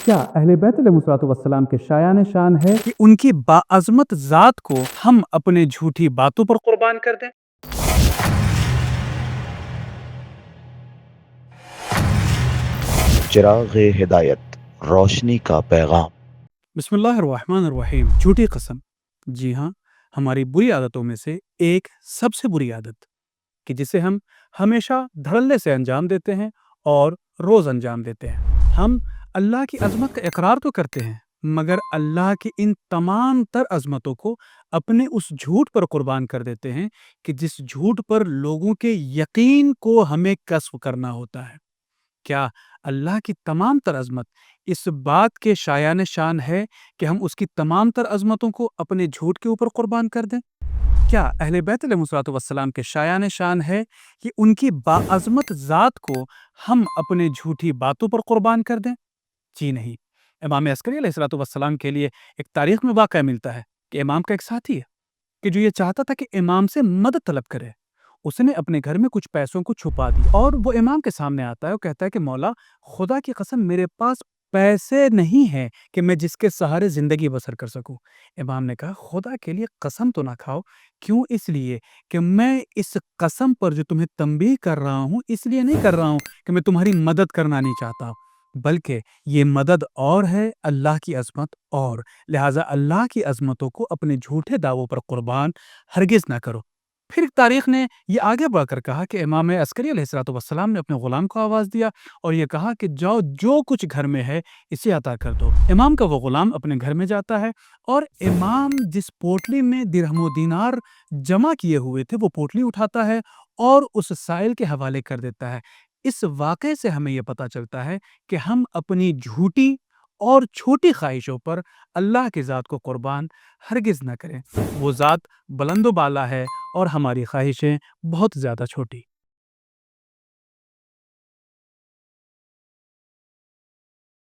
کیا اہل بیت علیہ السلام کے شایان شان ہے کہ ان کی باعظمت ذات کو ہم اپنے جھوٹی باتوں پر قربان کر دیں؟ چراغ ہدایت، روشنی کا پیغام۔ بسم اللہ الرحمن الرحیم۔ جھوٹی قسم، جی ہاں، ہماری بری عادتوں میں سے ایک سب سے بری عادت کہ جسے ہم ہمیشہ دھڑلے سے انجام دیتے ہیں اور روز انجام دیتے ہیں۔ ہم اللہ کی عظمت کا اقرار تو کرتے ہیں، مگر اللہ کی ان تمام تر عظمتوں کو اپنے اس جھوٹ پر قربان کر دیتے ہیں کہ جس جھوٹ پر لوگوں کے یقین کو ہمیں کسب کرنا ہوتا ہے۔ کیا اللہ کی تمام تر عظمت اس بات کے شایان شان ہے کہ ہم اس کی تمام تر عظمتوں کو اپنے جھوٹ کے اوپر قربان کر دیں؟ کیا اہل بیت علیہ السلام کے شایان شان ہے کہ ان کی باعظمت ذات کو ہم اپنے جھوٹی باتوں پر قربان کر دیں؟ جی نہیں۔ امام عسکری علیہ السلام کے لیے ایک تاریخ میں واقعہ ملتا ہے کہ امام کا ایک ساتھی ہے کہ جو یہ چاہتا تھا کہ امام سے مدد طلب کرے۔ اس نے اپنے گھر میں کچھ پیسوں کو چھپا دیا اور وہ امام کے سامنے آتا ہے اور کہتا ہے کہ مولا، خدا کی قسم میرے پاس پیسے نہیں ہیں کہ میں جس کے سہارے زندگی بسر کر سکوں۔ امام نے کہا خدا کے لیے قسم تو نہ کھاؤ۔ کیوں؟ اس لیے کہ میں اس قسم پر جو تمہیں تنبیہ کر رہا ہوں اس لیے نہیں کر رہا ہوں کہ میں تمہاری مدد کرنا نہیں چاہتا، بلکہ یہ مدد اور ہے اللہ کی عظمت اور، لہٰذا اللہ کی عظمتوں کو اپنے جھوٹے دعووں پر قربان ہرگز نہ کرو۔ پھر تاریخ نے یہ آگے بڑھ کر کہا کہ امام عسکری علیہ السلام نے اپنے غلام کو آواز دیا اور یہ کہا کہ جاؤ، جو کچھ گھر میں ہے اسے عطا کر دو۔ امام کا وہ غلام اپنے گھر میں جاتا ہے اور امام جس پوٹلی میں درہم و دینار جمع کیے ہوئے تھے وہ پوٹلی اٹھاتا ہے اور اس سائل کے حوالے کر دیتا ہے۔ اس واقعے سے ہمیں یہ پتہ چلتا ہے کہ ہم اپنی جھوٹی اور چھوٹی خواہشوں پر اللہ کی ذات کو قربان ہرگز نہ کریں۔ وہ ذات بلند و بالا ہے اور ہماری خواہشیں بہت زیادہ چھوٹی۔